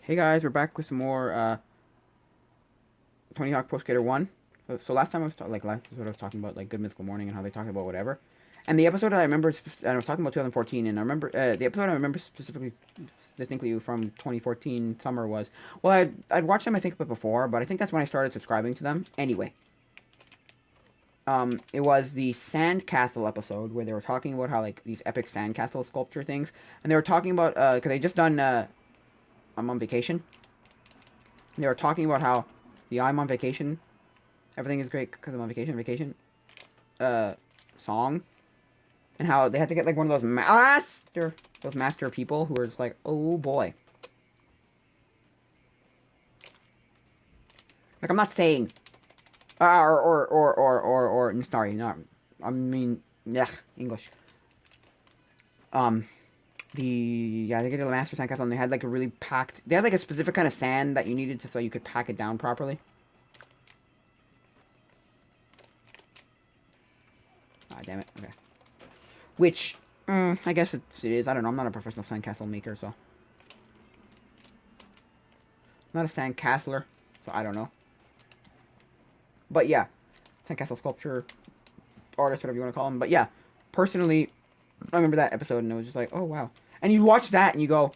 Hey guys, we're back with some more Tony Hawk Pro Skater 1. So last time last episode I was talking about like Good Mythical Morning and how they talked about whatever. And the episode I remember, and I was talking about 2014, and I remember the episode I remember specifically, distinctly from 2014 summer was, well, I'd watched them I think a bit before, but I think that's when I started subscribing to them. Anyway, it was the Sandcastle episode where they were talking about how like these epic sandcastle sculpture things, and they were talking about because they just done I'm on vacation. And they were talking about how the I'm on vacation, everything is great because I'm on vacation, uh, song, and how they had to get like one of those master people who were just like, oh boy. Like I'm not saying, sorry, not, I mean, yeah, English. Um, yeah, they get a master sandcastle and they had like a really packed, they had like a specific kind of sand that you needed to so you could pack it down properly. Ah, damn it. Okay. Which, I guess it is. I don't know. I'm not a professional sandcastle maker, so. I'm not a sandcastler, so I don't know. But yeah, sandcastle sculpture artist, whatever you want to call him. But yeah, personally, I remember that episode and it was just like, oh wow. And you watch that and you go,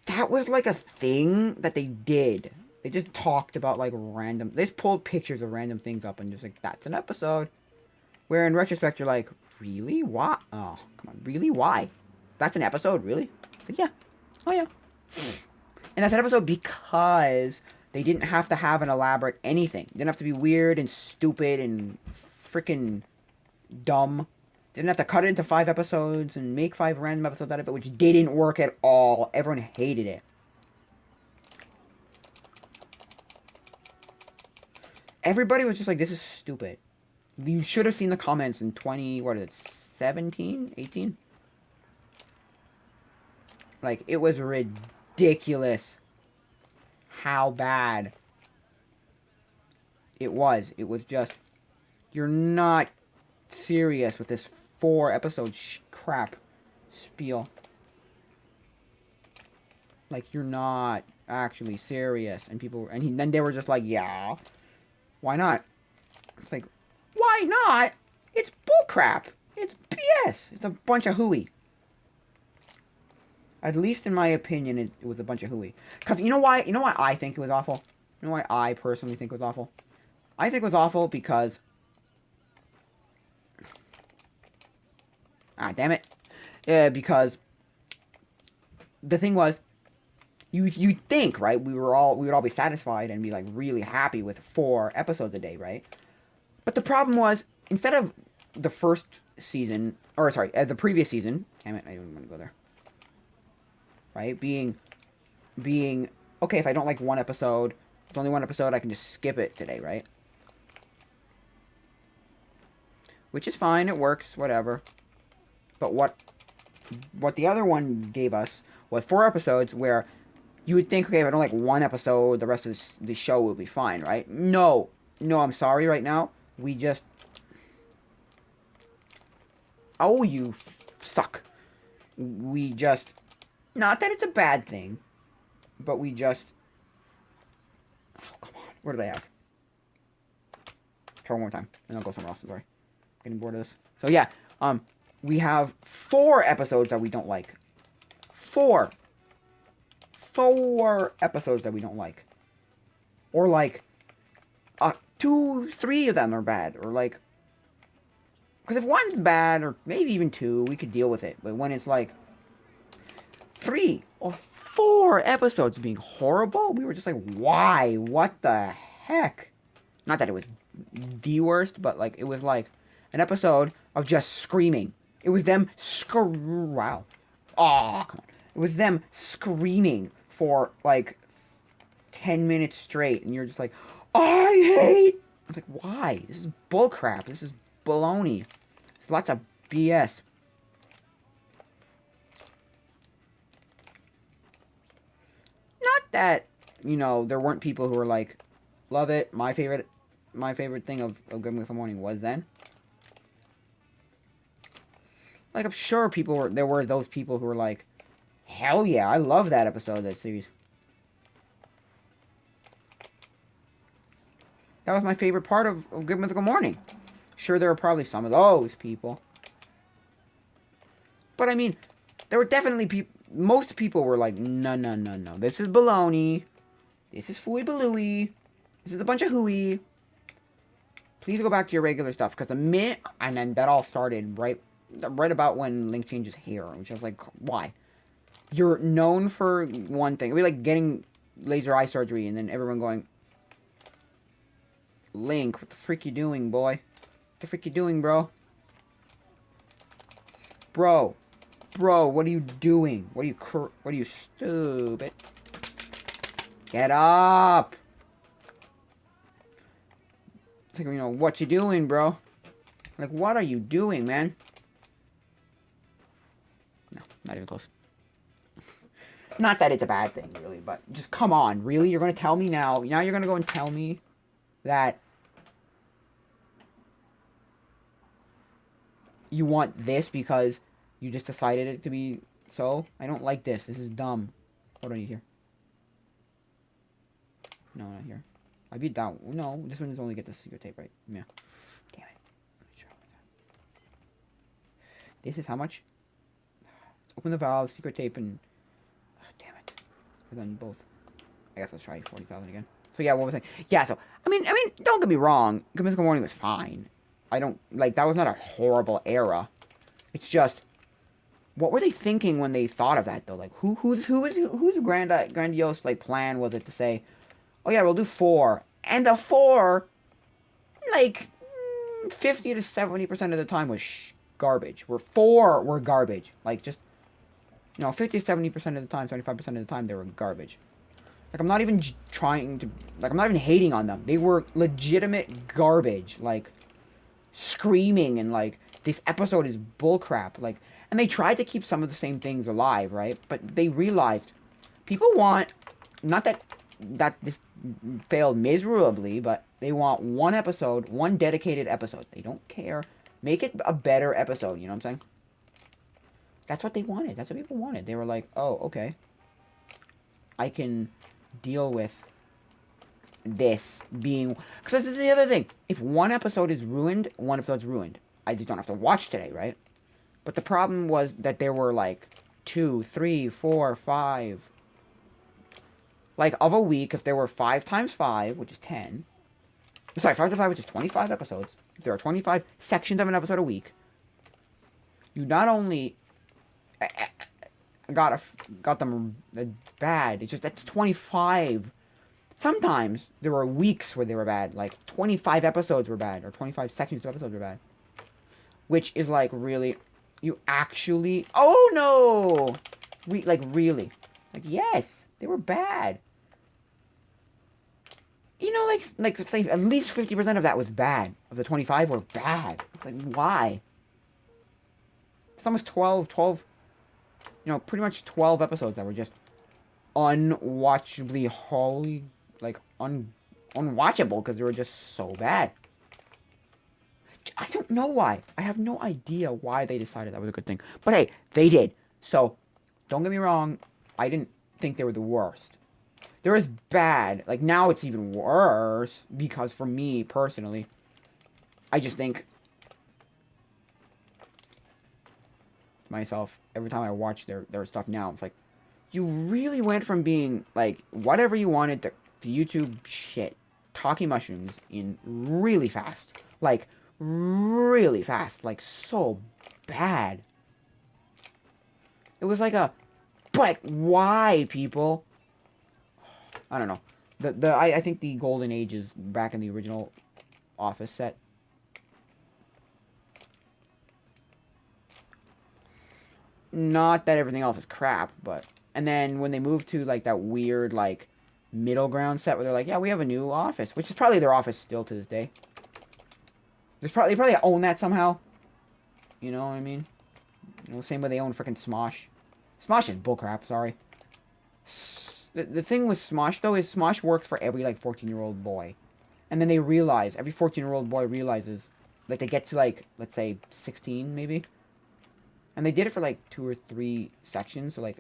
that was like a thing that they did. They just talked about like random. They just pulled pictures of random things up and just like, that's an episode. Where in retrospect, you're like, really? Why? Oh, come on. Really? Why? That's an episode? Really? It's like, yeah. Oh, yeah. And that's an episode because they didn't have to have an elaborate anything. They didn't have to be weird and stupid and freaking dumb. They didn't have to cut it into 5 episodes and make 5 random episodes out of it, which didn't work at all. Everyone hated it. Everybody was just like, this is stupid. You should have seen the comments in 20, what is it, 17, 18? Like, it was ridiculous how bad it was. It was just, you're not serious with this 4 episode crap spiel. Like, you're not actually serious. And people, then they were just like, yeah, why not? It's like, why not? It's bullcrap. It's BS. It's a bunch of hooey. At least in my opinion, it was a bunch of hooey. Because you know why? You know why I think it was awful? You know why I personally think it was awful? I think it was awful because... Ah, damn it. Because the thing was, you think, right? We would all be satisfied and be like really happy with 4 episodes a day, right? But the problem was, instead of the first season, or sorry, the previous season, damn it, I don't want to go there. Right? Being, okay, if I don't like one episode, it's only 1 episode, I can just skip it today, right? Which is fine, it works, whatever. But what the other one gave us was 4 episodes where you would think, okay, if I don't like one episode, the rest of the show will be fine, right? No, I'm sorry right now. We just... Oh, you suck. We just... Not that it's a bad thing, but we just... Oh, come on. What did I have? Try one more time, and I'll go somewhere else. I'm sorry. Getting bored of this. So yeah, we have 4 episodes that we don't like. 4 episodes that we don't like. Or like, 2, 3 of them are bad, or like... Because if one's bad, or maybe even 2, we could deal with it. But when it's like 3 or 4 episodes being horrible, we were just like, why? What the heck? Not that it was the worst, but like it was like an episode of just screaming. It was them wow. Oh, come on. It was them screaming for like 10 minutes straight, and you're just like, I hate. I was like, why? This is bullcrap. This is baloney. There's lots of BS. Not that, there weren't people who were like, love it. My favorite thing of Good Mythical Morning was then. Like, I'm sure there were those people who were like, hell yeah, I love that episode of that series. That was my favorite part of Good Mythical Morning. Sure, there were probably some of those people. But I mean, there were definitely people. Most people were like, no, no, no, no. This is baloney. This is fooey balooey. This is a bunch of hooey. Please go back to your regular stuff. Because the minute... And then that all started right about when Link changes hair. Which I was like, why? You're known for one thing. It'd be like getting laser eye surgery. And then everyone going... Link, what the freak you doing, boy? What the freak you doing, bro? Bro, what are you doing? What are you stupid? Get up! It's like, you know, what you doing, bro? Like, what are you doing, man? No, not even close. Not that it's a bad thing, really, but just come on, really? You're gonna tell me now? Now you're gonna go and tell me that you want this because you just decided it to be so? I don't like this. This is dumb. What do I need here? No, not here. I beat that one. No, this one is only get the secret tape, right? Yeah. Damn it. This is how much? Open the valve, secret tape, and... Oh, damn it. I've done both. I guess let's try 40,000 again. So yeah, what was I saying? Yeah, so, I mean, don't get me wrong. Good Mythical Morning was fine. I don't, like, that was not a horrible era. It's just, what were they thinking when they thought of that, though? Like, whose grandiose, like, plan was it to say, oh yeah, we'll do 4. And the 4, like, 50 to 70% of the time was garbage. Where 4 were garbage. Like, just, you know, 50 to 70% of the time, 75% of the time, they were garbage. Like, I'm not even trying to, like, I'm not even hating on them. They were legitimate garbage. Like, screaming and, like, this episode is bullcrap. Like, and they tried to keep some of the same things alive, right? But they realized people want, not that this failed miserably, but they want one episode, one dedicated episode. They don't care. Make it a better episode, you know what I'm saying? That's what they wanted. That's what people wanted. They were like, oh, okay. I can deal with this being... Because this is the other thing. If one episode is ruined, one episode's ruined. I just don't have to watch today, right? But the problem was that there were like 2, 3, 4, 5... Like, of a week, if there were 5 times 5, which is 10... Sorry, 5 to 5, which is 25 episodes. If there are 25 sections of an episode a week, you not only got them bad, it's just that's 25. Sometimes there were weeks where they were bad, like 25 episodes were bad, or 25 sections of episodes were bad. Which is like, really, you actually, oh no! Really. Like, yes, they were bad. You know, like say at least 50% of that was bad. Of the 25 were bad. Like, why? It's almost 12, you know, pretty much 12 episodes that were just unwatchably wholly, like, unwatchable because they were just so bad. I don't know why. I have no idea why they decided that was a good thing. But hey, they did. So, don't get me wrong, I didn't think they were the worst. They're as bad. Like, now it's even worse because for me, personally, I just think myself, every time I watch their stuff now, it's like, you really went from being, like, whatever you wanted to YouTube shit, talking mushrooms in really fast. Like, really fast. Like, so bad. It was like a, but why, people? I don't know. I think the golden age is back in the original Office set. Not that everything else is crap, but... And then when they moved to, like, that weird, like, middle ground set where they're like, yeah, we have a new Office. Which is probably their Office still to this day. They probably own that somehow. You know what I mean? You know, same way they own freaking Smosh. Smosh is bullcrap, sorry. The thing with Smosh, though, is Smosh works for every, like, 14-year-old boy. And then they realize, every 14-year-old boy realizes, like, they get to, like, let's say, 16, maybe? And they did it for, like, 2 or 3 sections. So, like,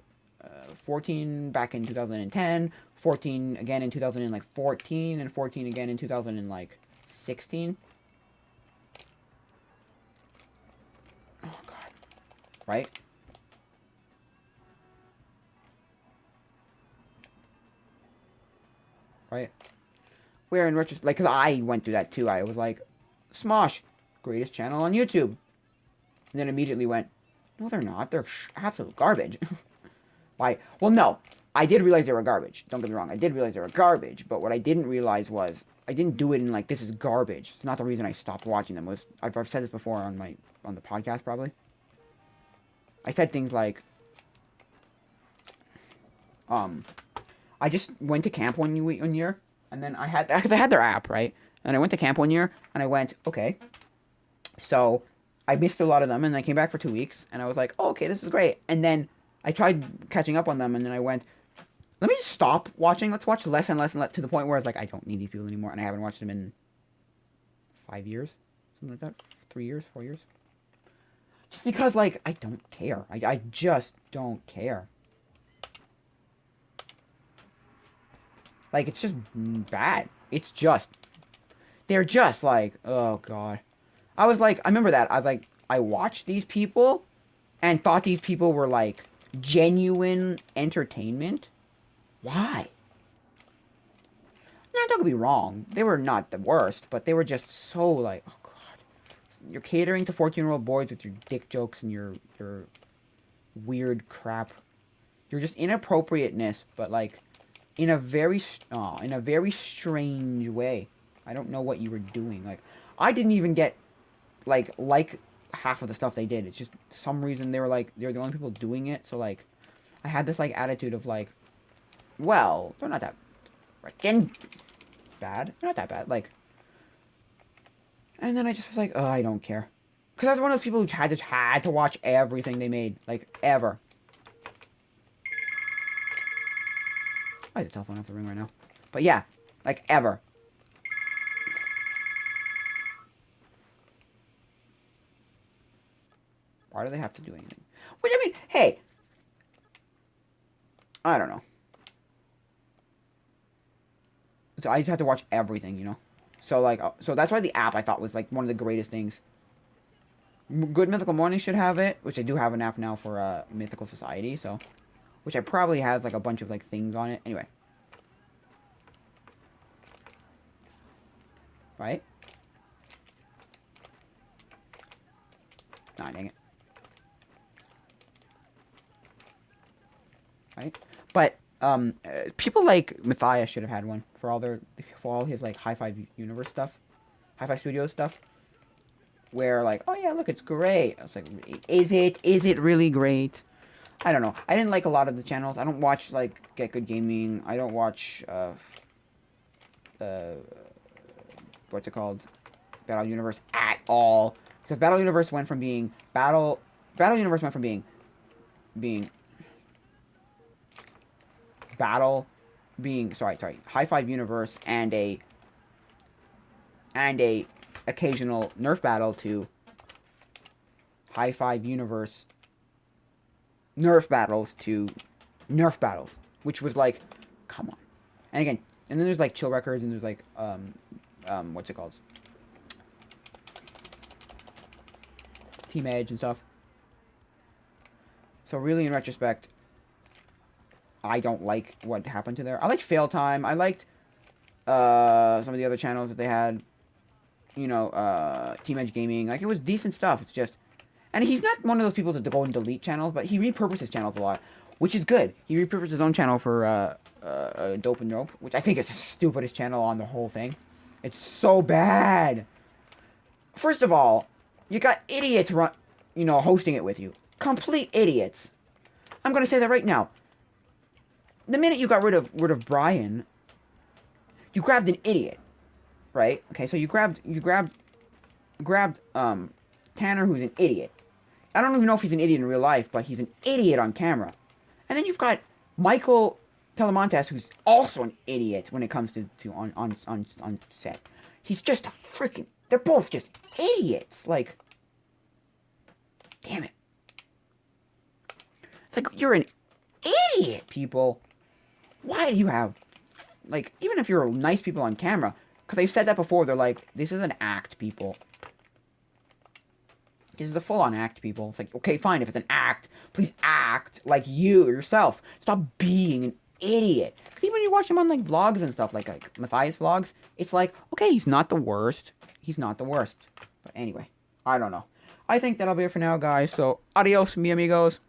14 back in 2010, 14 again in 2014, and 14 again in 2000 and, like, 16. Oh god. Right? Right? Where in retrospect, like, because I went through that too. I was like, Smosh, greatest channel on YouTube. And then immediately went, no, they're not. They're absolute garbage. Well, no. I did realize they were garbage. Don't get me wrong. I did realize they were garbage. But what I didn't realize was, I didn't do it in, like, this is garbage. It's not the reason I stopped watching them. I've said this before on the podcast, probably. I said things like, I just went to camp one year, and then because I had their app, right? And I went to camp one year, and I went, okay. So, I missed a lot of them, and I came back for 2 weeks, and I was like, oh, okay, this is great. And then I tried catching up on them, and then I went, let me just stop watching. Let's watch less and less and less, to the point where it's like, I don't need these people anymore, and I haven't watched them in 5 years, something like that. 3 years, 4 years. Just because, like, I don't care. I just don't care. Like, it's just bad. They're just like, oh god. I remember that. I watched these people and thought these people were like genuine entertainment. Why? Now, don't get me wrong. They were not the worst, but they were just so like, oh god. You're catering to 14-year-old boys with your dick jokes and your weird crap. You're just inappropriateness, but like in a very strange way. I don't know what you were doing. Like, I didn't even get like half of the stuff they did. It's just some reason they're the only people doing it. So like, I had this like attitude of like, well, they're not that freaking bad. They're not that bad. Like, and then I just was like, oh, I don't care, because I was one of those people who had to watch everything they made, like ever. Why is the telephone off the ring right now? But yeah, like ever. Why do they have to do anything? Which, I mean, hey, I don't know. So I just have to watch everything, you know? So, like, so that's why the app I thought was, like, one of the greatest things. Good Mythical Morning should have it, which I do have an app now for, Mythical Society, so. Which I probably has, like, a bunch of, like, things on it. Anyway. Right? Nah, dang it. Right? But, people like Matthias should have had one for all his, like, High Five Universe stuff. High Five Studios stuff. Where, like, oh yeah, look, it's great. I was like, is it really great? I don't know. I didn't like a lot of the channels. I don't watch, like, Get Good Gaming. I don't watch, what's it called? Battle Universe at all. Because Battle Universe went from being Battle Universe went from being High Five Universe and a occasional Nerf battle to High Five Universe Nerf battles to Nerf battles, which was like, come on. And again, and then there's like Chill Records, and there's like what's it called? Team Edge and stuff. So really, in retrospect, I don't like what happened to there. I liked Fail Time. I liked some of the other channels that they had. You know, Team Edge Gaming. Like, it was decent stuff. It's just, and he's not one of those people to go and delete channels, but he repurposes channels a lot, which is good. He repurposed his own channel for Dope and Rope, which I think is the stupidest channel on the whole thing. It's so bad. First of all, you got idiots hosting it with you. Complete idiots. I'm gonna say that right now. The minute you got rid of Brian, you grabbed an idiot, right? Okay, so you grabbed Tanner, who's an idiot. I don't even know if he's an idiot in real life, but he's an idiot on camera. And then you've got Michael Telemontes, who's also an idiot when it comes to on set. He's just a freaking. They're both just idiots. Like, damn it. It's like, you're an idiot, people. Why do you have, like, even if you're nice people on camera, Because they've said that before. They're like, this is an act, people. This is a full-on act, people. It's like, okay, fine, if it's an act, please act like you yourself. Stop being an idiot. Because even when you watch him on, like, vlogs and stuff, like Matthias vlogs, it's like, okay, he's not the worst. He's not the worst. But anyway, I don't know. I think that'll be it for now, guys. So, adios, mi amigos.